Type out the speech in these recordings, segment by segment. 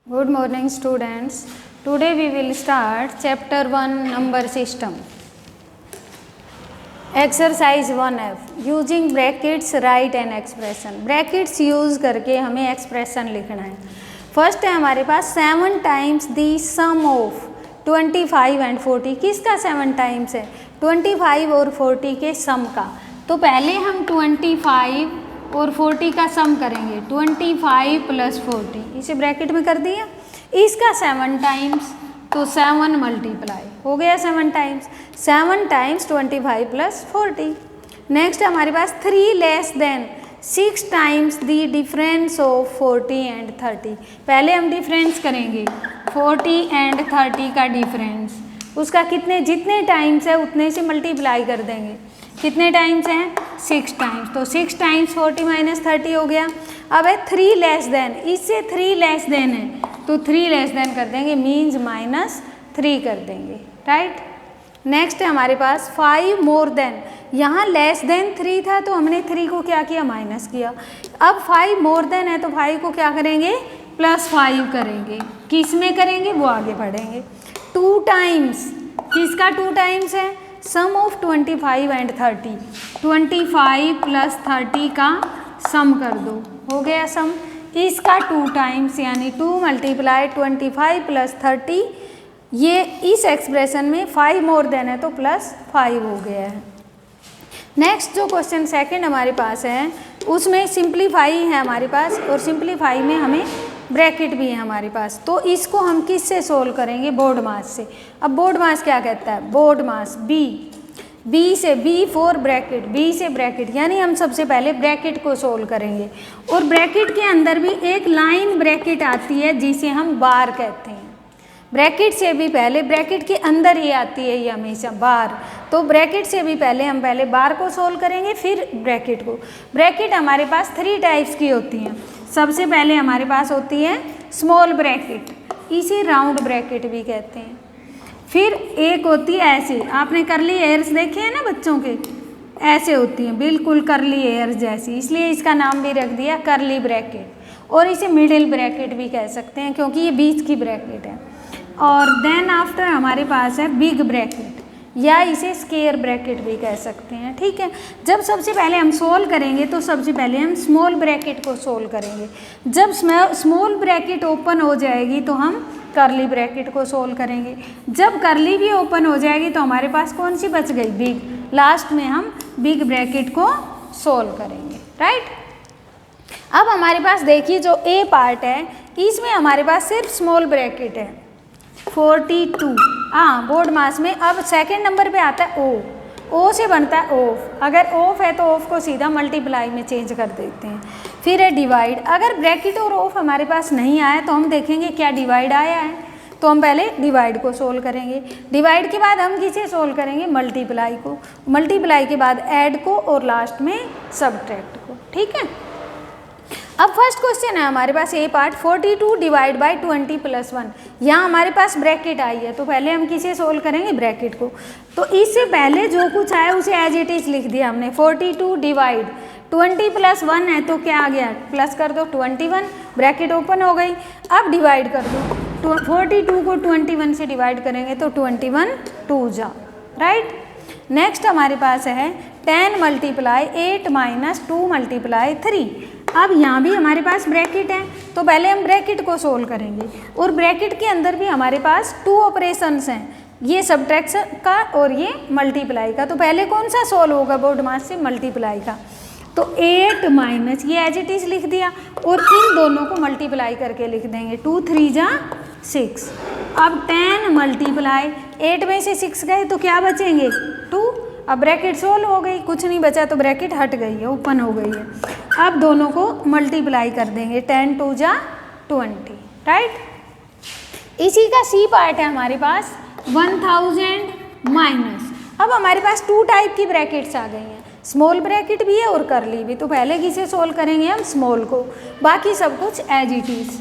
Good morning students. Today we will start chapter 1 number system. Exercise 1F. Using brackets write an expression. Brackets use करके हमें expression लिखना है. First है हमारे पास 7 times the sum of 25 and 40. किसका 7 times है? 25 और 40 के sum का. तो पहले हम 25 और 40 का सम करेंगे. 25 प्लस 40 इसे ब्रैकेट में कर दिया. इसका 7 टाइम्स तो 7 मल्टीप्लाई हो गया 7 टाइम्स. 7 times 25 plus 40. नेक्स्ट हमारे पास 3 less than 6 times the difference of 40 and 30. पहले हम डिफरेंस करेंगे 40 एंड 30 का डिफरेंस. उसका कितने जितने टाइम्स है उतने से मल्टीप्लाई कर देंगे. कितने टाइम्स हैं? 6 टाइम्स. तो 6 टाइम्स 40 माइनस 30 हो गया. अब है 3 लेस देन. इससे 3 लेस देन है तो 3 लेस देन कर देंगे मीन्स माइनस 3 कर देंगे. राइट. नेक्स्ट है हमारे पास 5 मोर देन. यहाँ लेस देन 3 था तो हमने 3 को क्या किया? माइनस किया. अब 5 मोर देन है तो 5 को क्या करेंगे? प्लस 5 करेंगे. किस में करेंगे वो आगे पढ़ेंगे. 2 टाइम्स. किसका 2 टाइम्स है? सम ऑफ 25 एंड 30. 25 प्लस 30 का सम कर दो. हो गया सम. इसका 2 टाइम्स यानी 2 मल्टीप्लाई 25 प्लस 30. ये इस एक्सप्रेशन में 5 मोर देन है तो प्लस 5 हो गया है. नेक्स्ट जो क्वेश्चन सेकंड हमारे पास है उसमें सिंप्लीफाई है हमारे पास और सिंप्लीफाई में हमें ब्रैकेट भी है हमारे पास. तो इसको हम किस से सोल्व करेंगे? बोर्ड मास से. अब बोर्ड मास क्या कहता है? बोर्ड मास बी से बी फॉर ब्रैकेट. बी से ब्रैकेट यानी हम सबसे पहले ब्रैकेट को सोल्व करेंगे. और ब्रैकेट के अंदर भी एक लाइन ब्रैकेट आती है जिसे हम बार कहते हैं. ब्रैकेट से भी पहले ब्रैकेट के अंदर ही आती है ये हमेशा बार. तो ब्रैकेट से भी पहले हम पहले बार को सोल्व करेंगे फिर ब्रैकेट को. ब्रैकेट हमारे पास 3 टाइप्स की होती हैं. सबसे पहले हमारे पास होती है स्मॉल ब्रैकेट. इसे राउंड ब्रैकेट भी कहते हैं. फिर एक होती है ऐसे. आपने करली एयर्स देखे हैं ना बच्चों के? ऐसे होती हैं बिल्कुल करली एयर्स जैसी. इसलिए इसका नाम भी रख दिया करली ब्रैकेट. और इसे मिडिल ब्रैकेट भी कह सकते हैं क्योंकि ये बीच की ब्रैकेट है. और देन आफ्टर हमारे पास है बिग ब्रैकेट या इसे स्क्वायर ब्रैकेट भी कह सकते हैं. ठीक है. जब सबसे पहले हम सोल्व करेंगे तो सबसे पहले हम स्मॉल ब्रैकेट को सोल्व करेंगे. जब स्मॉल ब्रैकेट ओपन हो जाएगी तो हम करली ब्रैकेट को सोल्व करेंगे. जब करली भी ओपन हो जाएगी तो हमारे पास कौन सी बच गई? बिग. लास्ट में हम बिग ब्रैकेट को सोल्व करेंगे. राइट. अब हमारे पास देखिए जो ए पार्ट है इसमें हमारे पास सिर्फ स्मॉल ब्रैकेट है 42. हाँ बोर्ड मास में. अब सेकंड नंबर पे आता है ओ से बनता है ऑफ. अगर ऑफ है तो ऑफ को सीधा मल्टीप्लाई में चेंज कर देते हैं. फिर है डिवाइड. अगर ब्रैकेट और ऑफ हमारे पास नहीं आया तो हम देखेंगे क्या डिवाइड आया है. तो हम पहले डिवाइड को सोल्व करेंगे. डिवाइड के बाद हम किसे सोल्व करेंगे? मल्टीप्लाई को. मल्टीप्लाई के बाद ऐड को और लास्ट में सब्ट्रैक्ट को. ठीक है. अब फर्स्ट क्वेश्चन है हमारे पास ए पार्ट 42 डिवाइड बाई 20 प्लस 1. यहाँ हमारे पास ब्रैकेट आई है तो पहले हम किसे सोल्व करेंगे? ब्रैकेट को. तो इससे पहले जो कुछ आया उसे एज इट इज लिख दिया हमने. 42 डिवाइड 20 प्लस 1 है तो क्या आ गया? प्लस कर दो 21. ब्रैकेट ओपन हो गई. अब डिवाइड कर दो. 42 को 21 से डिवाइड करेंगे तो 21 2 जा. राइट. नेक्स्ट हमारे पास है 10 मल्टीप्लाई 8 माइनस 2 मल्टीप्लाई 3. अब यहाँ भी हमारे पास ब्रैकेट है तो पहले हम ब्रैकेट को सोल्व करेंगे. और ब्रैकेट के अंदर भी हमारे पास 2 ऑपरेशंस हैं. ये सब्ट्रैक्शन का और ये मल्टीप्लाई का. तो पहले कौन सा सोल्व होगा बोर्ड मास से? मल्टीप्लाई का. तो 8 माइनस ये एज इट इज लिख दिया और इन दोनों को मल्टीप्लाई करके लिख देंगे. 2 3 जा 6. अब 10 मल्टीप्लाई 8 में से 6 गए तो क्या बचेंगे? 2. अब ब्रैकेट सोल्व हो गई. कुछ नहीं बचा तो ब्रैकेट हट गई है ओपन हो गई है. अब दोनों को मल्टीप्लाई कर देंगे. 10 2 जा 20. राइट. इसी का सी पार्ट है हमारे पास 1000 माइनस. अब हमारे पास 2 टाइप की ब्रैकेट्स आ गई हैं. स्मॉल ब्रैकेट भी है और करली भी. तो पहले किसे सोल्व करेंगे हम? स्मॉल को. बाकी सब कुछ as it is.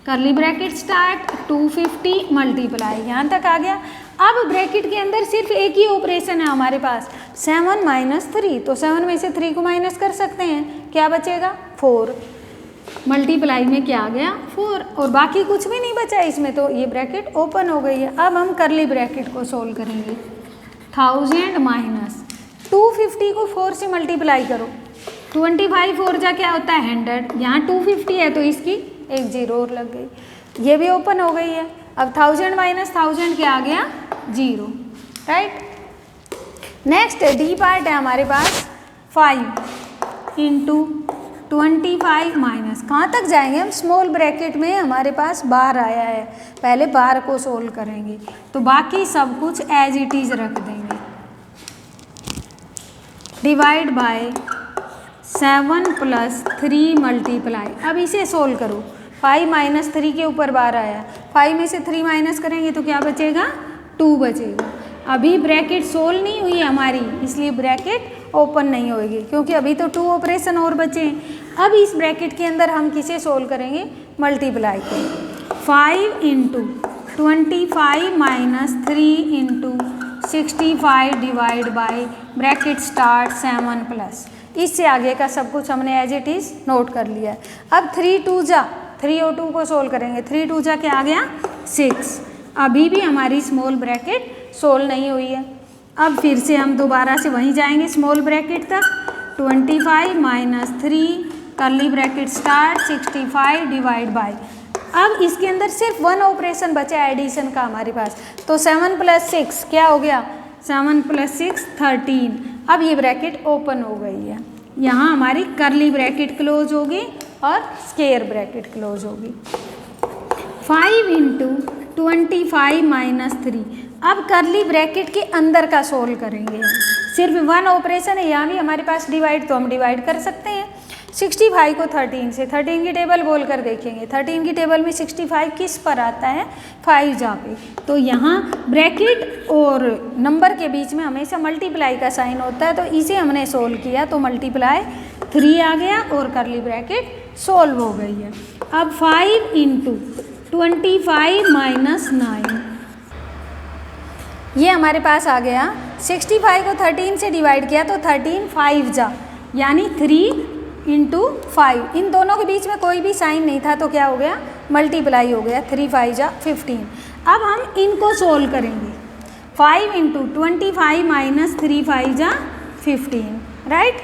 Curly bracket start 250 multiply यहाँ तक आ गया. अब ब्रैकेट के अंदर सिर्फ एक ही ऑपरेशन है हमारे पास 7 माइनस 3. तो 7 में से 3 को माइनस कर सकते हैं. क्या बचेगा? 4. मल्टीप्लाई में क्या आ गया 4 और बाकी कुछ भी नहीं बचा इसमें, तो ये ब्रैकेट ओपन हो गई है। अब हम करली ब्रैकेट को सोल्व करेंगे। 1000 माइनस 250 को 4 से मल्टीप्लाई करो, 25 4 जा क्या होता है 100, यहाँ 250 है तो इसकी एक जीरो और लग गई, ये भी ओपन हो गई है। अब 1000 माइनस 1000 क्या आ गया 0, राइट। नेक्स्ट डी पार्ट है हमारे पास 5 इंटू 25 माइनस, कहाँ तक जाएंगे हम, स्मॉल ब्रैकेट में हमारे पास बार आया है, पहले बार को सोल्व करेंगे, तो बाकी सब कुछ एज इट इज रख देंगे। डिवाइड बाय 7 प्लस 3 मल्टीप्लाई, अब इसे सोल्व करो। 5 माइनस 3 के ऊपर बार आया, 5 में से 3 माइनस करेंगे तो क्या बचेगा 2 बचेगा। अभी ब्रैकेट सोल्व नहीं हुई है हमारी, इसलिए ब्रैकेट ओपन नहीं होगी, क्योंकि अभी तो 2 ऑपरेशन और बचे हैं। अब इस ब्रैकेट के अंदर हम किसे सोल्व करेंगे, मल्टीप्लाई को। 5 into 25 minus 3 into 65 divide by bracket start 7 plus, इससे आगे का सब कुछ हमने एज इट इज़ नोट कर लिया है। अब 3 2 जा 3 और 2 को सोल्व करेंगे, 3 2 जा क्या आ गया 6। अभी भी हमारी स्मॉल ब्रैकेट सोल्व नहीं हुई है। अब फिर से हम दोबारा से वहीं जाएंगे स्मॉल ब्रैकेट तक। 25 minus 3 curly bracket start 65 divide by, अब इसके अंदर सिर्फ 1 ऑपरेशन बचा है एडिशन का हमारे पास, तो 7 प्लस 6 क्या हो गया 7 प्लस 6 13। अब ये ब्रैकेट ओपन हो गई है, यहाँ हमारी कर्ली ब्रैकेट क्लोज होगी और स्क्वायर ब्रैकेट क्लोज होगी। 5 इंटू 25 माइनस 3, अब कर्ली ब्रैकेट के अंदर का सोल्व करेंगे, सिर्फ 1 ऑपरेशन है, यहाँ भी हमारे पास डिवाइड, तो हम डिवाइड कर सकते हैं। 65 को 13 से, 13 की टेबल बोल कर देखेंगे, 13 की टेबल में 65 किस पर आता है 5 जा पे, तो यहाँ ब्रैकेट और नंबर के बीच में हमेशा मल्टीप्लाई का साइन होता है, तो इसे हमने सोल्व किया तो मल्टीप्लाई 3 आ गया और कर्ली ब्रैकेट सोल्व हो गई है। अब 5 इंटू 25 माइनस 9, ये हमारे पास आ गया। 65 को 13 से डिवाइड किया तो 13 5 जा, यानी 3 इंटू 5, इन दोनों के बीच में कोई भी साइन नहीं था तो क्या हो गया मल्टीप्लाई हो गया, 3 5 जा 15। अब हम इनको सोल्व करेंगे। 5 इंटू 25 माइनस 3 5 जा 15, राइट।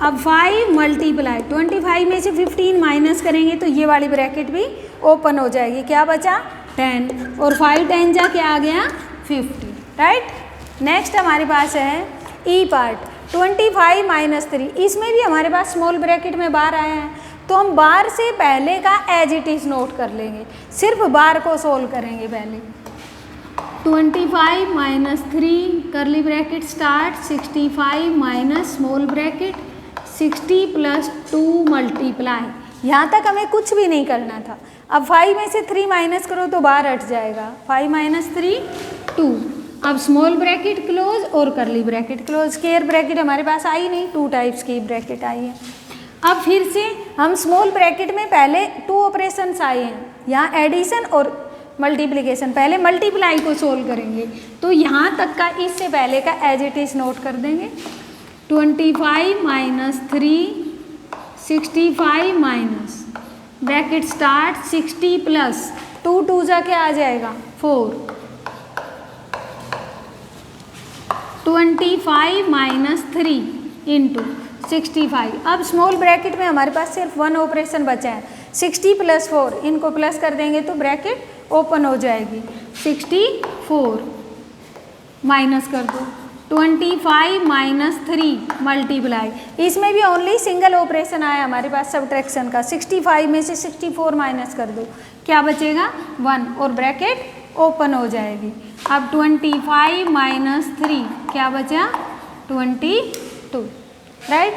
अब 5 मल्टीप्लाई 25 में से 15 माइनस करेंगे तो ये वाली ब्रैकेट भी ओपन हो जाएगी, क्या बचा 10, और 5 10 जा क्या आ गया 50, राइट। नेक्स्ट हमारे पास है ई पार्ट 25 माइनस 3, इसमें भी हमारे पास स्मॉल ब्रैकेट में बार आया है, तो हम बार से पहले का एज इट इज नोट कर लेंगे, सिर्फ बार को सोल्व करेंगे पहले। 25 माइनस 3 करली bracket start 65 minus small bracket 60 plus 2 multiply, यहाँ तक हमें कुछ भी नहीं करना था। अब 5 में से 3 माइनस करो तो बार हट जाएगा, 5 माइनस 3 2। अब स्मॉल ब्रैकेट क्लोज और करली ब्रैकेट क्लोज, स्क्वायर ब्रैकेट हमारे पास आई नहीं, 2 टाइप्स की ब्रैकेट आई है। अब फिर से हम स्मॉल ब्रैकेट में पहले 2 ऑपरेशंस आए हैं, यहाँ एडिशन और मल्टीप्लिकेशन, पहले मल्टीप्लाई को सोल्व करेंगे, तो यहाँ तक का इससे पहले का एज इट इज नोट कर देंगे। 25 minus 3 65 minus bracket start 60 plus 2 2 जा के आ जाएगा 4, 25 माइनस 3 इंटू 65। अब स्मॉल ब्रैकेट में हमारे पास सिर्फ 1 ऑपरेशन बचा है, 60 प्लस 4, इनको प्लस कर देंगे तो ब्रैकेट ओपन हो जाएगी। 64 माइनस कर दो, 25 माइनस 3 मल्टीप्लाई, इसमें भी ओनली सिंगल ऑपरेशन आया हमारे पास सब्ट्रैक्शन का, 65 में से 64 माइनस कर दो, क्या बचेगा 1 और ब्रैकेट ओपन हो जाएगी। अब 25 माइनस 3 क्या बचा 22, राइट।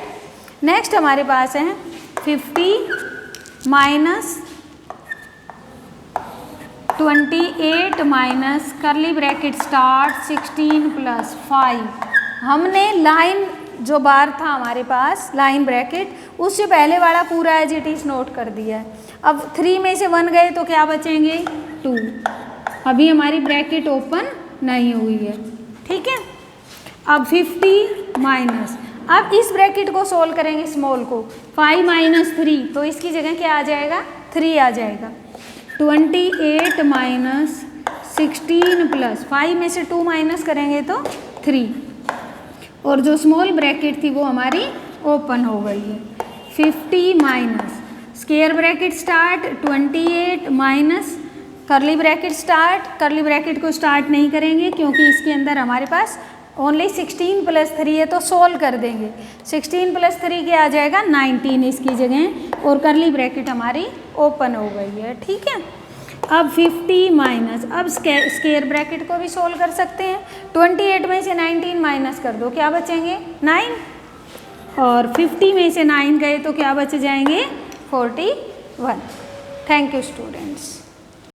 नेक्स्ट हमारे पास है 50 माइनस 28 माइनस करली ब्रैकेट स्टार्ट 16 प्लस 5। हमने लाइन जो बार था हमारे पास लाइन ब्रैकेट, उससे पहले वाला पूरा एज इट इज नोट कर दिया है। अब 3 में से 1 गए तो क्या बचेंगे 2, अभी हमारी ब्रैकेट ओपन नहीं हुई है, ठीक है। अब 50 माइनस, अब इस ब्रैकेट को सोल्व करेंगे स्मॉल को, 5 माइनस 3, तो इसकी जगह क्या आ जाएगा, 3 आ जाएगा। 28 माइनस 16 प्लस 5 में से 2 माइनस करेंगे तो 3, और जो स्मॉल ब्रैकेट थी वो हमारी ओपन हो गई है। 50 minus square bracket start 28 minus करली ब्रैकेट स्टार्ट, करली ब्रैकेट को स्टार्ट नहीं करेंगे क्योंकि इसके अंदर हमारे पास ओनली 16 प्लस 3 है, तो सोल्व कर देंगे। 16 प्लस 3 क्या आ जाएगा, 19 इसकी जगह, और करली ब्रैकेट हमारी ओपन हो गई है। ठीक है, अब 50 माइनस, अब स्क्वायर ब्रैकेट को भी सोल्व कर सकते हैं। 28 में से 19 माइनस कर दो, क्या बचेंगे 9, और 50 में से 9 गए तो क्या बच जाएंगे 41। Thank you students.